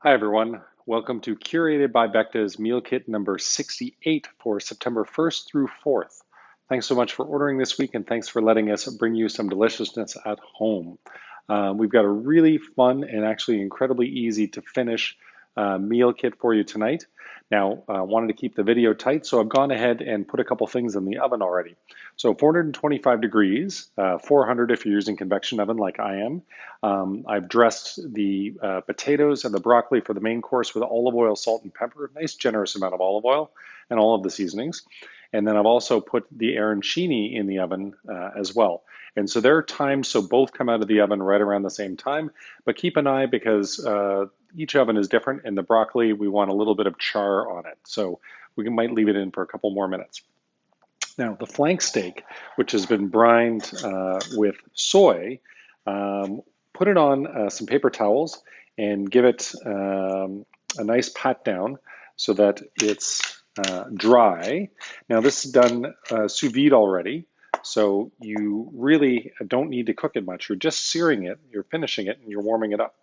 Hi everyone, welcome to Curated by Becta's Meal Kit number 68 for September 1st through 4th. Thanks so much for ordering this week and thanks for letting us bring you some deliciousness at home. We've got a really fun and actually incredibly easy to finish meal kit for you tonight. Now, I wanted to keep the video tight, so I've gone ahead and put a couple things in the oven already. So 425 degrees, 400 if you're using convection oven like I am. I've dressed the potatoes and the broccoli for the main course with olive oil, salt, and pepper, a nice generous amount of olive oil, and all of the seasonings. And then I've also put the arancini in the oven as well. And so there are times, so both come out of the oven right around the same time, but keep an eye because each oven is different, and the broccoli, we want a little bit of char on it. So we might leave it in for a couple more minutes. Now, the flank steak, which has been brined with soy, put it on some paper towels and give it a nice pat down so that it's dry. Now, this is done sous vide already, so you really don't need to cook it much. You're just searing it, you're finishing it, and you're warming it up.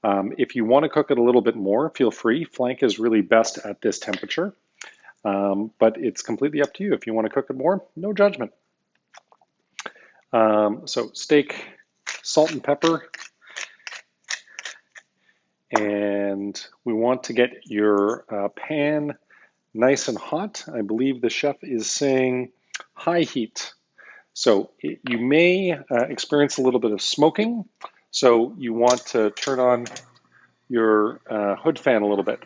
If you want to cook it a little bit more, feel free. Flank is really best at this temperature, but it's completely up to you. If you want to cook it more, no judgment. So steak, salt and pepper, and we want to get your pan nice and hot. I believe the chef is saying high heat. So you may experience a little bit of smoking, so you want to turn on your hood fan a little bit.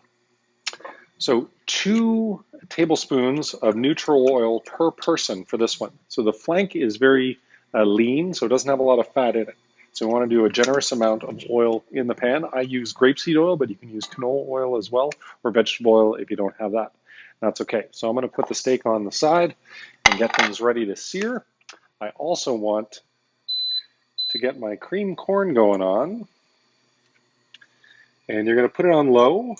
So 2 tablespoons of neutral oil per person for this one. So the flank is very lean, so it doesn't have a lot of fat in it. So we want to do a generous amount of oil in the pan. I use grapeseed oil, but you can use canola oil as well, or vegetable oil if you don't have that. That's okay. So I'm going to put the steak on the side and get things ready to sear. I also want to get my cream corn going on. And you're going to put it on low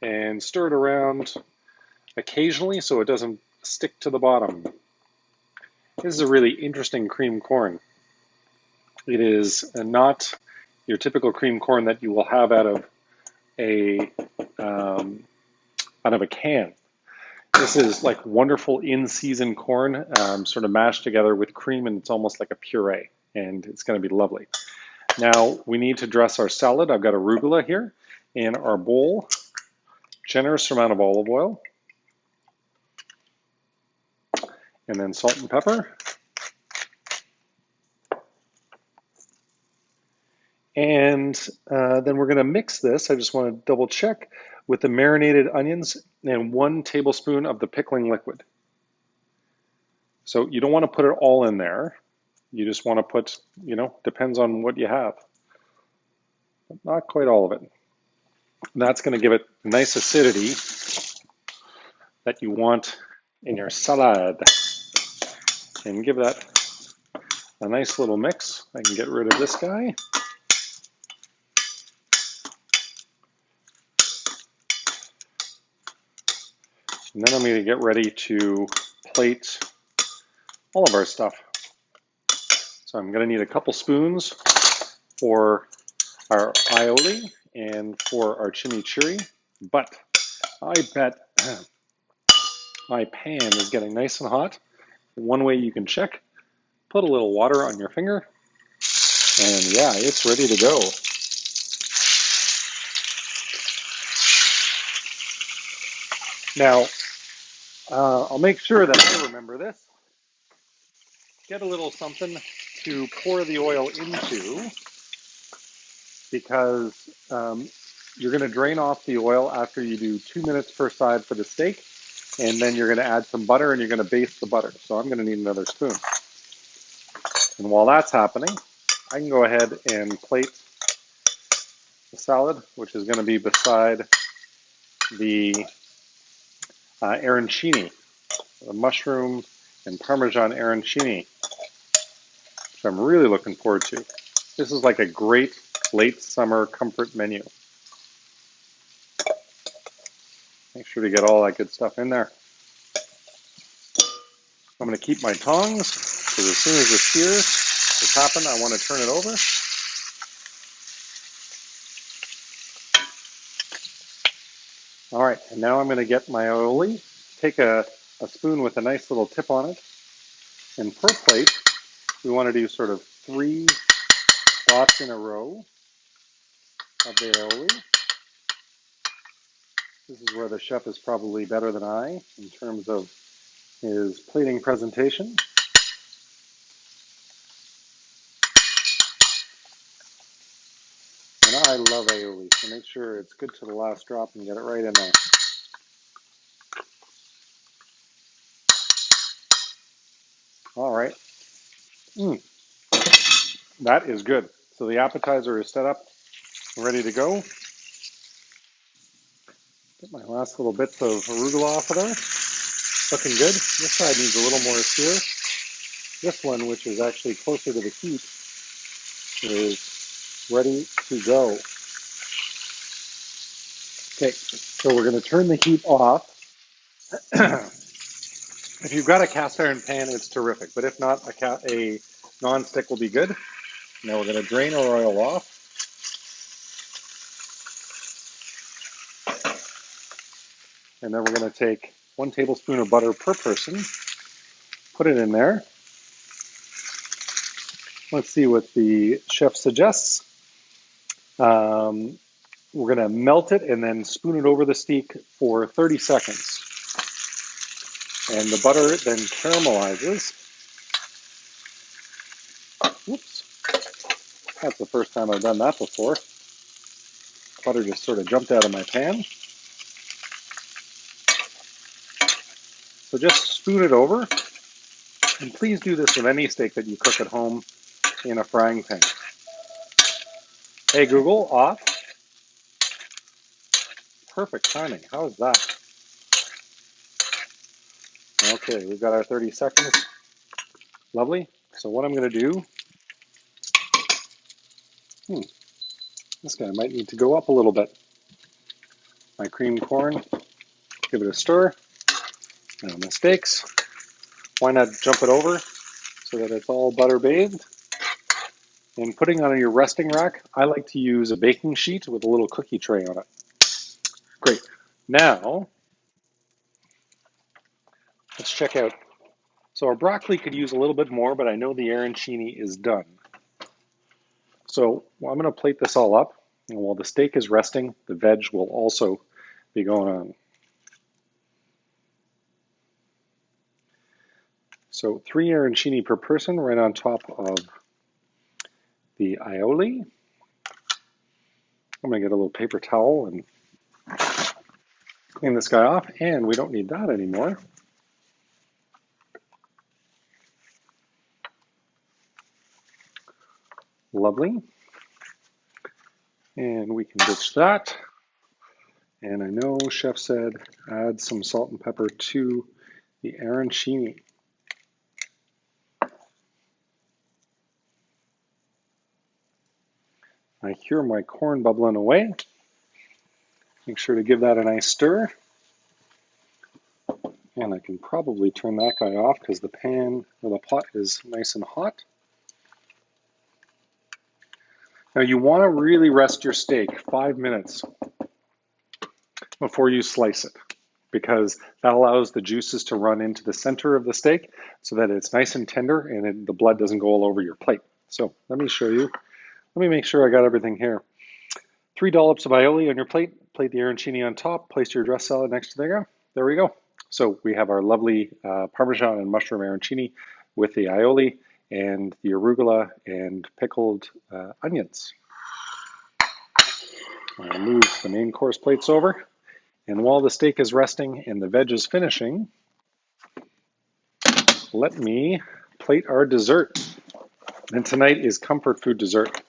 and stir it around occasionally so it doesn't stick to the bottom. This is a really interesting cream corn. It is not your typical cream corn that you will have out of a can. This is like wonderful in-season corn, sort of mashed together with cream, and it's almost like a puree, and it's going to be lovely. Now we need to dress our salad. I've got arugula here in our bowl. Generous amount of olive oil, and then salt and pepper. And then we're going to mix this. I just want to double check with the marinated onions and 1 tablespoon of the pickling liquid. So you don't want to put it all in there. You just want to put, depends on what you have. But not quite all of it. And that's going to give it nice acidity that you want in your salad. And give that a nice little mix. I can get rid of this guy. And then I'm going to get ready to plate all of our stuff. So I'm going to need a couple spoons for our aioli and for our chimichurri, but I bet my pan is getting nice and hot. One way you can check, put a little water on your finger, and yeah, it's ready to go. Now, I'll make sure that I remember this. Get a little something to pour the oil into, because you're going to drain off the oil after you do 2 minutes per side for the steak, and then you're going to add some butter and you're going to baste the butter. So I'm going to need another spoon. And while that's happening, I can go ahead and plate the salad, which is going to be beside the arancini, the mushroom and Parmesan arancini, which I'm really looking forward to. This is like a great late summer comfort menu. Make sure to get all that good stuff in there. I'm going to keep my tongs, because as soon as the sear has happened, I want to turn it over. All right, and now I'm going to get my aioli. Take a spoon with a nice little tip on it. And per plate, we want to do sort of 3 dots in a row of the aioli. This is where the chef is probably better than I in terms of his plating presentation. And I love aioli, so make sure it's good to the last drop and get it right in there. All right. That is good. So the appetizer is set up, ready to go. Get my last little bits of arugula off of there. Looking good. This side needs a little more sear. This one, which is actually closer to the heat, is ready to go. Okay, so we're going to turn the heat off. If you've got a cast iron pan, it's terrific. But if not, a non-stick will be good. Now we're going to drain our oil off. And then we're going to take 1 tablespoon of butter per person. Put it in there. Let's see what the chef suggests. We're going to melt it and then spoon it over the steak for 30 seconds. And the butter then caramelizes. Whoops. That's the first time I've done that before. Butter just sort of jumped out of my pan. So just spoon it over. And please do this with any steak that you cook at home in a frying pan. Hey Google, off. Perfect timing. How is that? Okay, we've got our 30 seconds. Lovely. So what I'm going to do, this guy might need to go up a little bit. My creamed corn, give it a stir. No mistakes. Why not jump it over so that it's all butter bathed? And putting on your resting rack, I like to use a baking sheet with a little cookie tray on it. Great. Now, let's check out. So our broccoli could use a little bit more, but I know the arancini is done. So I'm going to plate this all up, and while the steak is resting, the veg will also be going on. So 3 arancini per person right on top of the aioli. I'm going to get a little paper towel and clean this guy off, and we don't need that anymore. Lovely. And we can ditch that. And I know chef said add some salt and pepper to the arancini. I hear my corn bubbling away. Make sure to give that a nice stir. And I can probably turn that guy off because the pan or the pot is nice and hot. Now you want to really rest your steak 5 minutes before you slice it, because that allows the juices to run into the center of the steak so that it's nice and tender and the blood doesn't go all over your plate. So let me show you. Let me make sure I got everything here. 3 dollops of aioli on your plate. Plate the arancini on top. Place your dressed salad next to there. There we go. So we have our lovely Parmesan and mushroom arancini with the aioli and the arugula and pickled onions. I'll move the main course plates over. And while the steak is resting and the veg is finishing, let me plate our dessert. And tonight is comfort food dessert.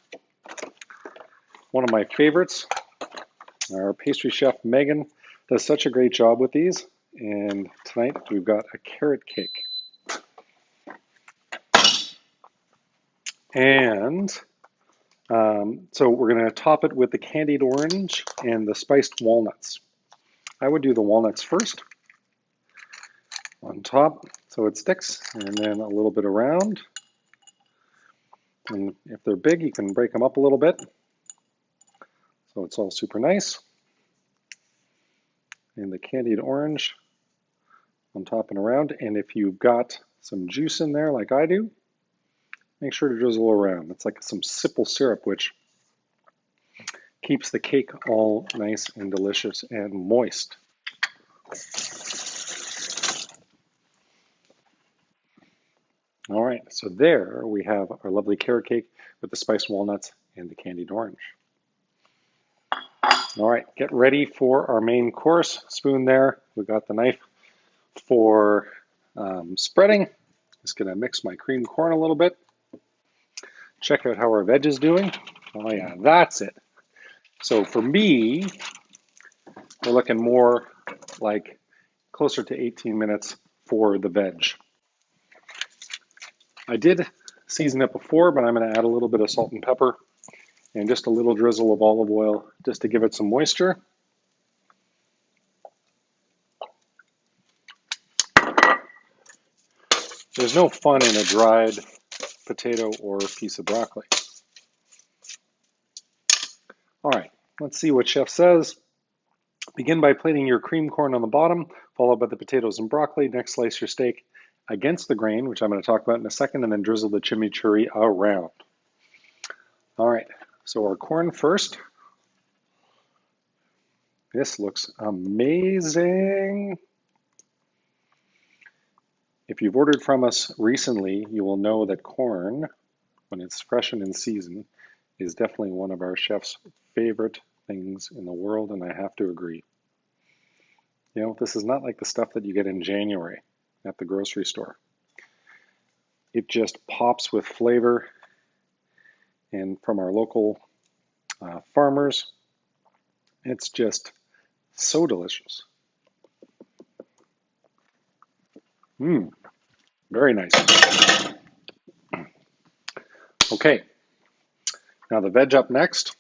One of my favorites. Our pastry chef, Megan, does such a great job with these. And tonight we've got a carrot cake. And so we're going to top it with the candied orange and the spiced walnuts. I would do the walnuts first on top so it sticks, and then a little bit around. And if they're big, you can break them up a little bit so it's all super nice. and the candied orange on top and around. And if you've got some juice in there like I do, make sure to drizzle around. It's like some simple syrup, which keeps the cake all nice and delicious and moist. All right, so there we have our lovely carrot cake with the spiced walnuts and the candied orange. All right, get ready for our main course. Spoon there. We've got the knife for spreading. Just gonna mix my cream corn a little bit. Check out how our veg is doing. Oh yeah, that's it. So for me, we're looking more like closer to 18 minutes for the veg. I did season it before, but I'm going to add a little bit of salt and pepper and just a little drizzle of olive oil just to give it some moisture. There's no fun in a dried potato or piece of broccoli. All right, let's see what chef says. Begin by plating your cream corn on the bottom, followed by the potatoes and broccoli. Next, slice your steak against the grain, which I'm going to talk about in a second, and then drizzle the chimichurri around. All right, so our corn first. This looks amazing. If you've ordered from us recently, you will know that corn, when it's fresh and in season, is definitely one of our chef's favorite things in the world, and I have to agree. You know, this is not like the stuff that you get in January at the grocery store. It just pops with flavor, and from our local farmers, it's just so delicious. Very nice. Okay, now the veg up next.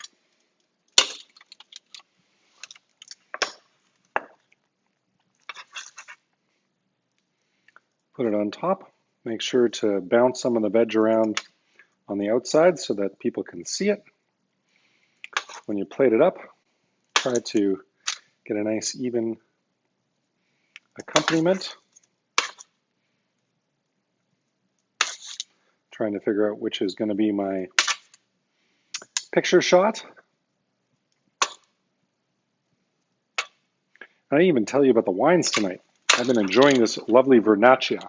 Put it on top. Make sure to bounce some of the veg around on the outside so that people can see it. When you plate it up, try to get a nice even accompaniment. Trying to figure out which is going to be my picture shot. I didn't even tell you about the wines tonight. I've been enjoying this lovely Vernaccia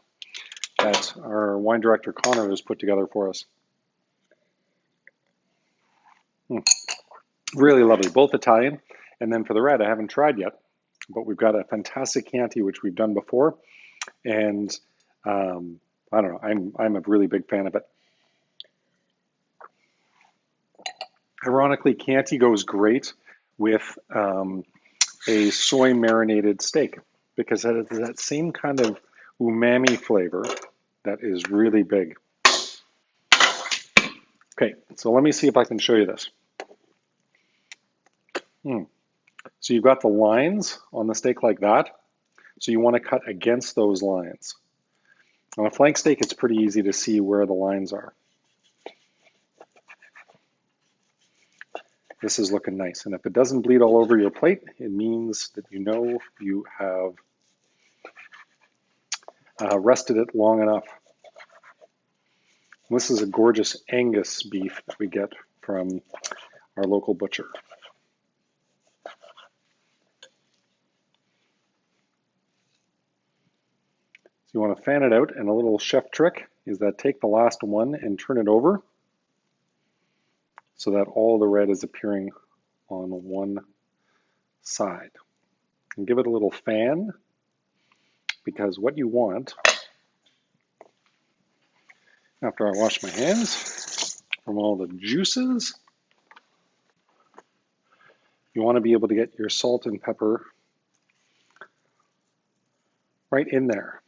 that our wine director Connor has put together for us. Really lovely, both Italian. And then for the red, I haven't tried yet, but we've got a fantastic Chianti, which we've done before. And I don't know, I'm a really big fan of it. Ironically, Chianti goes great with a soy marinated steak because it has that same kind of umami flavor that is really big. Okay, so let me see if I can show you this. So you've got the lines on the steak like that. So you want to cut against those lines. On a flank steak, it's pretty easy to see where the lines are. This is looking nice. And if it doesn't bleed all over your plate, it means that you know you have rested it long enough. This is a gorgeous Angus beef that we get from our local butcher. So you want to fan it out, and a little chef trick is that take the last one and turn it over so that all the red is appearing on one side. And give it a little fan, because what you want, after I wash my hands from all the juices, you want to be able to get your salt and pepper right in there.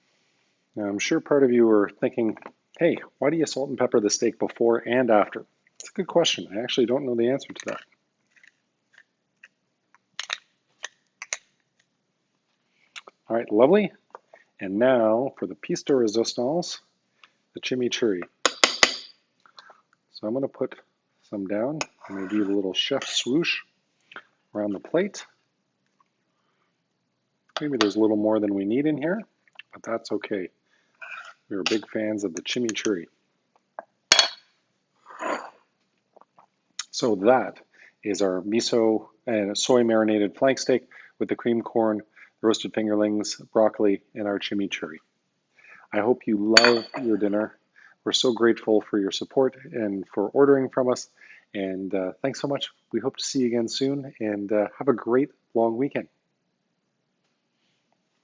Now, I'm sure part of you are thinking, hey, why do you salt and pepper the steak before and after? It's a good question. I actually don't know the answer to that. All right, lovely. And now for the piece de resistance, the chimichurri. So I'm going to put some down. I'm going to do a little chef swoosh around the plate. Maybe there's a little more than we need in here, but that's okay. We are big fans of the chimichurri. So that is our miso and soy marinated flank steak with the cream corn, roasted fingerlings, broccoli, and our chimichurri. I hope you love your dinner. We're so grateful for your support and for ordering from us. And thanks so much. We hope to see you again soon, and have a great long weekend.